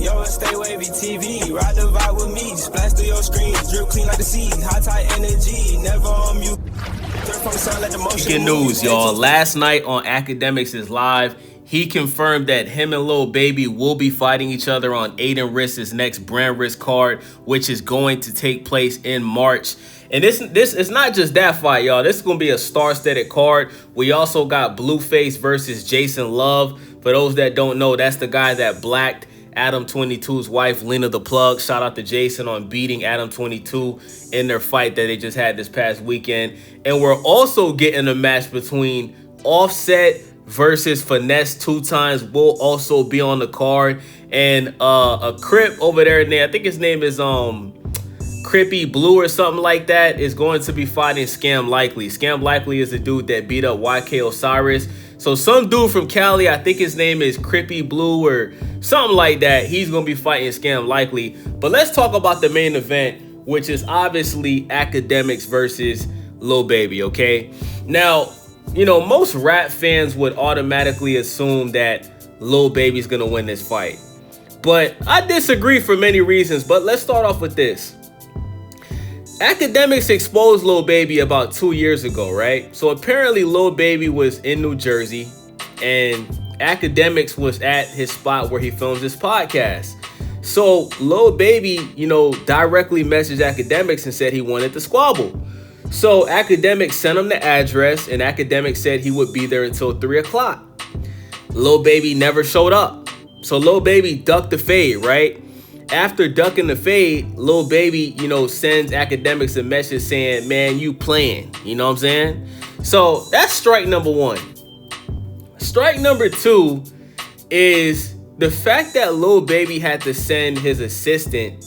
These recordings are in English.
Yo, stay wavy TV, ride the vibe with me, splash through your screen, drip clean like the sea, high tide energy, never on mute. Breaking news, y'all. Last night on Akademiks is Live, he confirmed that him and Lilbaby will be fighting each other on Adinross's next Brandrisk card, which is going to take place in March. And this is not just that fight, y'all. This is going to be a star-studded card. We also got Blueface versus Jason Love. For those that don't know, that's the guy that blacked Adam 22's wife, Lena the Plug. Shout out to Jason on beating Adam 22 in their fight that they just had this past weekend. And we're also getting a match between Offset versus Finesse 2 times will also be on the card. And a Crip over there, I think his name is Crippy Blue or something like that, is going to be fighting Scam Likely. Scam Likely is the dude that beat up YK Osiris. So some dude from Cali, I think his name is Crippy Blue or something like that, he's going to be fighting Scam Likely. But let's talk about the main event, which is obviously Akademiks versus Lilbaby, okay? Now, you know, most rap fans would automatically assume that Lilbaby's going to win this fight. But I disagree for many reasons, but let's start off with this. Akademiks exposed Lilbaby about 2 years ago, right? So apparently Lilbaby was in New Jersey and Akademiks was at his spot where he films his podcast. So Lilbaby, you know, directly messaged Akademiks and said he wanted to squabble. So Akademiks sent him the address and Akademiks said he would be there until 3 o'clock. Lilbaby never showed up. So Lilbaby ducked the fade, right? After ducking the fade, Lilbaby, you know, sends Akademiks a message saying, man, you playing. You know what I'm saying? So that's strike number 1. Strike number 2 is the fact that Lilbaby had to send his assistant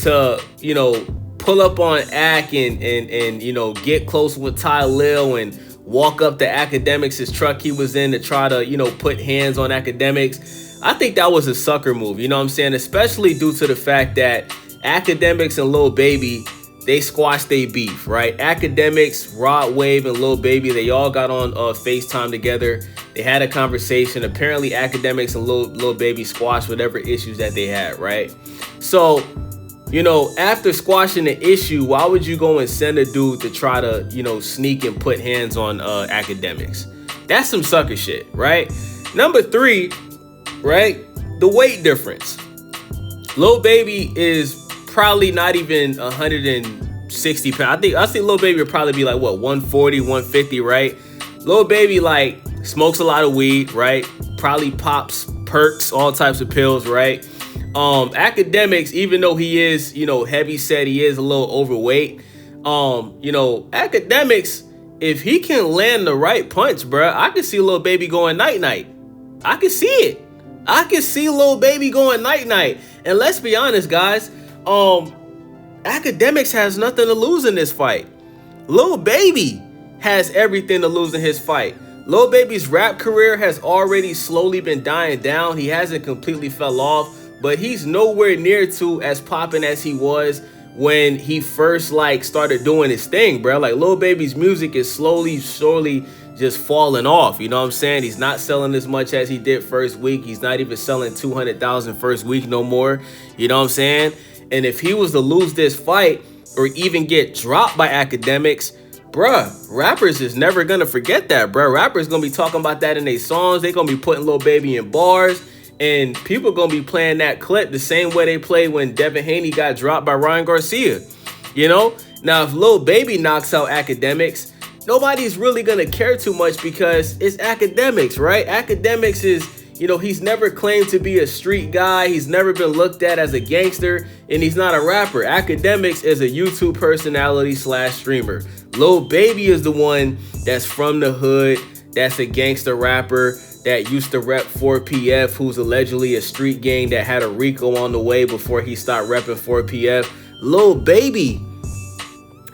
to, you know, pull up on Ak and you know, get close with Ty Lil and walk up to Akademiks' truck he was in to try to, you know, put hands on Akademiks. I think that was a sucker move, you know what I'm saying? Especially due to the fact that Akademiks and Lilbaby, they squashed their beef, right? Akademiks, Rod Wave, and Lilbaby, they all got on FaceTime together. They had a conversation. Apparently, Akademiks and Lilbaby squashed whatever issues that they had, right? So, you know, after squashing the issue, why would you go and send a dude to try to, you know, sneak and put hands on Akademiks? That's some sucker shit, right? Number 3, right? The weight difference. Lilbaby is probably not even 160 pounds. I think Lilbaby would probably be like, what, 140, 150, right? Lilbaby, like, smokes a lot of weed, right? Probably pops perks, all types of pills, right? Akademiks, even though he is, you know, heavy set, he is a little overweight. You know, Akademiks, if he can land the right punch, bruh, I can see Lilbaby going night-night. I can see it. I can see Lilbaby going night-night. And let's be honest, guys. Akademiks has nothing to lose in this fight. Lilbaby has everything to lose in his fight. Lilbaby's rap career has already slowly been dying down. He hasn't completely fell off, but he's nowhere near to as popping as he was when he first, like, started doing his thing, bro. Like, Lilbaby's music is slowly just falling off, you know what I'm saying? He's not selling as much as he did first week. He's not even selling 200,000 first week no more, you know what I'm saying? And if he was to lose this fight or even get dropped by Akademiks, bruh, rappers is never gonna forget that, bruh. Rappers gonna be talking about that in their songs. They gonna be putting Lilbaby in bars, and people gonna be playing that clip the same way they played when Devin Haney got dropped by Ryan Garcia, you know? Now, if Lilbaby knocks out Akademiks, nobody's really gonna care too much because it's Akademiks, right? Akademiks is, you know, he's never claimed to be a street guy. He's never been looked at as a gangster, and he's not a rapper. Akademiks is a YouTube personality / streamer. Lilbaby is the one that's from the hood, that's a gangster rapper that used to rep 4PF, who's allegedly a street gang that had a Rico on the way before he stopped repping 4PF. Lilbaby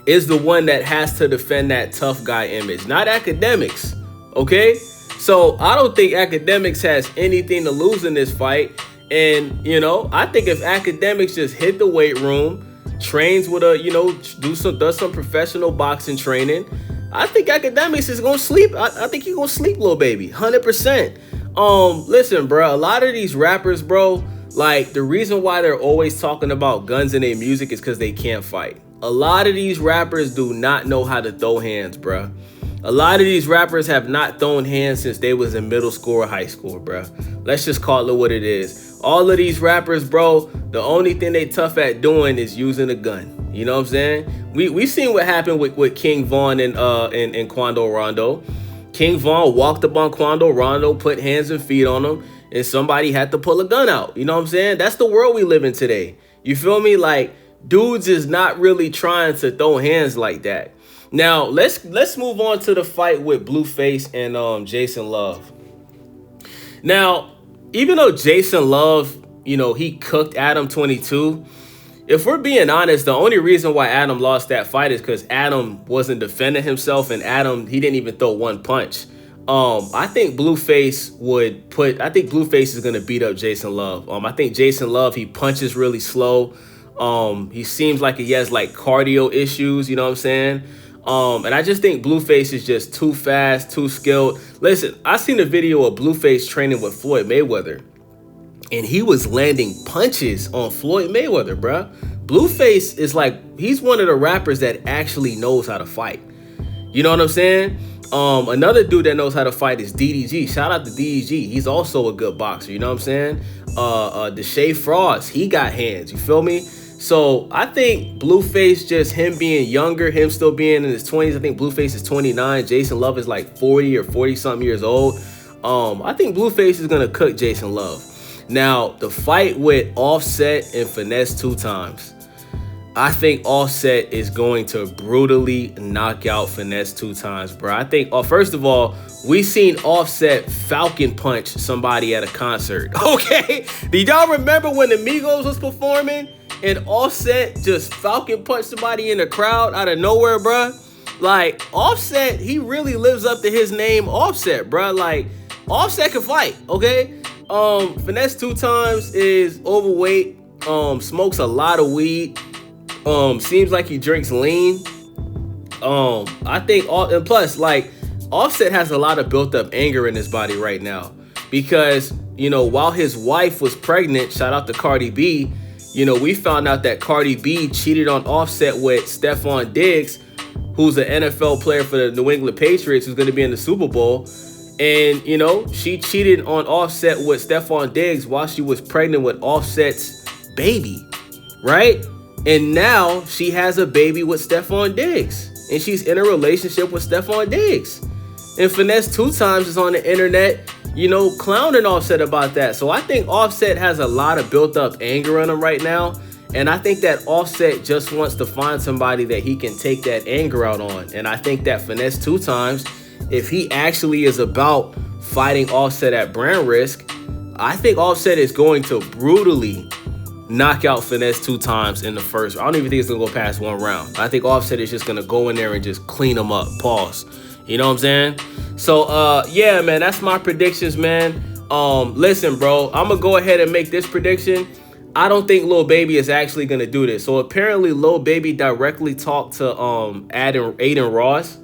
is the one that has to defend that tough guy image, not Akademiks, okay? So I don't think Akademiks has anything to lose in this fight. And, you know, I think if Akademiks just hit the weight room, trains with a, you know, does some professional boxing training, I think Akademiks is gonna sleep. I think he's gonna sleep, Lilbaby, 100%. Listen, bro, a lot of these rappers, bro, Like, the reason why they're always talking about guns in their music is because they can't fight. A lot of these rappers do not know how to throw hands, bruh. A lot of these rappers have not thrown hands since they was in middle school or high school, bruh. Let's just call it what it is. All of these rappers, bro, the only thing they tough at doing is using a gun. You know what I'm saying? We seen what happened with King Von and Quando Rondo. King Von walked up on Quando Rondo, put hands and feet on him, and somebody had to pull a gun out. You know what I'm saying? That's the world we live in today. You feel me? Like, dudes is not really trying to throw hands like that. Now, let's move on to the fight with Blueface and Jason Love. Now, even though Jason Love, you know, he cooked Adam 22, if we're being honest, the only reason why Adam lost that fight is because Adam wasn't defending himself, and Adam, he didn't even throw one punch. I think Blueface is gonna beat up Jason Love. I think Jason Love, he punches really slow. He seems like he has like cardio issues, you know what I'm saying? And I just think Blueface is just too fast, too skilled. Listen, I seen a video of Blueface training with Floyd Mayweather, and he was landing punches on Floyd Mayweather, bruh. Blueface is like, he's one of the rappers that actually knows how to fight. You know what I'm saying? Another dude that knows how to fight is DDG. Shout out to DDG. He's also a good boxer. You know what I'm saying? Deshae Frost, he got hands. You feel me? So I think Blueface, just him being younger, him still being in his 20s. I think Blueface is 29. Jason Love is like 40 or 40 something years old. I think Blueface is gonna cook Jason Love. Now, the fight with Offset and Finesse 2 Times. I think Offset is going to brutally knock out Finesse 2 Times, bro. I think, first of all, we seen Offset Falcon punch somebody at a concert, okay? Do y'all remember when the Migos was performing and Offset just Falcon punched somebody in the crowd out of nowhere, bro? Like, Offset, he really lives up to his name, Offset, bro. Like, Offset can fight, okay? Finesse 2 Times is overweight, smokes a lot of weed, seems like he drinks lean. I think, and plus, like, Offset has a lot of built up anger in his body right now, because, you know, while his wife was pregnant, shout out to Cardi B, you know, we found out that Cardi B cheated on Offset with Stephon Diggs, who's an NFL player for the New England Patriots, who's going to be in the Super Bowl. And, you know, she cheated on Offset with Stephon Diggs while she was pregnant with Offset's baby, right? And now she has a baby with Stephon Diggs, and she's in a relationship with Stephon Diggs. And Finesse 2 Times is on the internet, you know, clowning Offset about that. So I think Offset has a lot of built up anger on him right now. And I think that Offset just wants to find somebody that he can take that anger out on. And I think that Finesse 2 Times, if he actually is about fighting Offset at brand risk, I think Offset is going to brutally knock out Finesse 2 Times in the first. I don't even think it's gonna go past 1 round. I think Offset is just gonna go in there and just clean him up. Pause. You know what I'm saying? So yeah, man, that's my predictions, man. Listen, bro, I'm gonna go ahead and make this prediction. I don't think Lilbaby is actually gonna do this. So apparently Lilbaby directly talked to Adinross.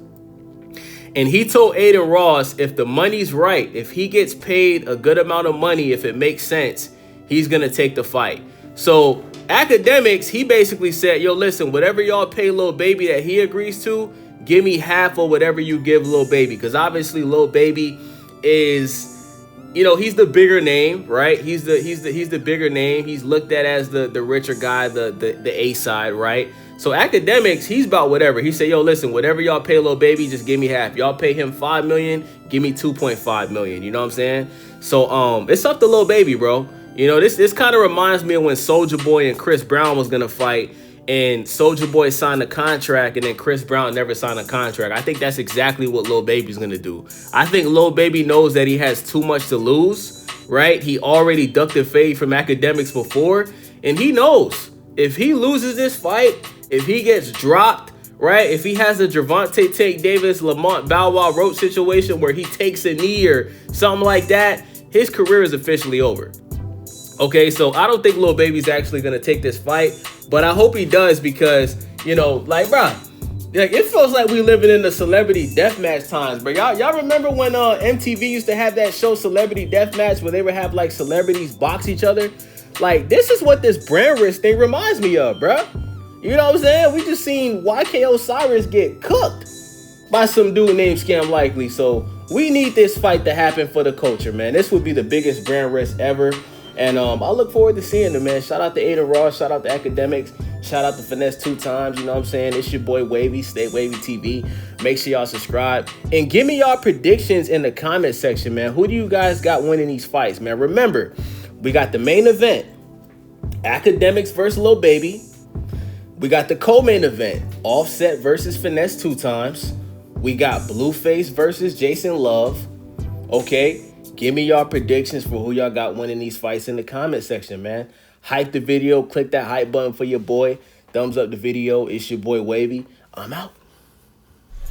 And he told Adinross, if the money's right, if he gets paid a good amount of money, if it makes sense, he's gonna take the fight. So Akademiks, he basically said, yo, listen, whatever y'all pay Lilbaby that he agrees to, give me half of whatever you give Lilbaby. Because obviously Lilbaby is, you know, he's the bigger name, right? He's the bigger name. He's looked at as the richer guy, the A side, right? So Akademiks, he's about whatever. He said, yo, listen, whatever y'all pay Lilbaby, just give me half. Y'all pay him $5 million, give me $2.5 million. You know what I'm saying? So it's up to Lilbaby, bro. You know, this kind of reminds me of when Soulja Boy and Chris Brown was gonna fight, and Soulja Boy signed a contract, and then Chris Brown never signed a contract. I think that's exactly what Lilbaby's gonna do. I think Lilbaby knows that he has too much to lose, right? He already ducked a fade from Akademiks before, and he knows if he loses this fight, if he gets dropped, right? If he has a Gervonta Tank Davis, Lamont Bow Wow Roach situation where he takes a knee or something like that, his career is officially over. Okay, so I don't think Lilbaby's actually gonna take this fight, but I hope he does, because, you know, like, bro, like, it feels like we living in the celebrity deathmatch times, bro. Y'all remember when MTV used to have that show Celebrity Deathmatch, where they would have like celebrities box each other? Like, this is what this brand risk thing reminds me of, bruh. You know what I'm saying? We just seen YK Osiris get cooked by some dude named Scam Likely. So we need this fight to happen for the culture, man. This would be the biggest brand risk ever. And I look forward to seeing them, man. Shout out to Adinross, shout out to Akademiks, shout out to Finesse 2 times. You know what I'm saying? It's your boy Wavy, Stay Wavy TV. Make sure y'all subscribe and give me y'all predictions in the comment section, man. Who do you guys got winning these fights, man? Remember, we got the main event, Akademiks versus Lilbaby. We got the co-main event, Offset versus Finesse 2 times. We got Blueface versus Jason Love. Okay. Give me y'all predictions for who y'all got winning these fights in the comment section, man. Hype the video. Click that hype button for your boy. Thumbs up the video. It's your boy Wavy. I'm out.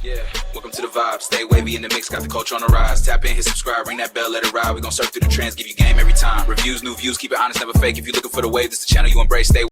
Yeah, welcome to the vibe. Stay wavy in the mix, got the culture on the rise. Tap in, hit subscribe, ring that bell, let it ride. We gon' surf through the trends, give you game every time. Reviews, new views, keep it honest, never fake. If you're looking for the wave, this the channel you embrace. Stay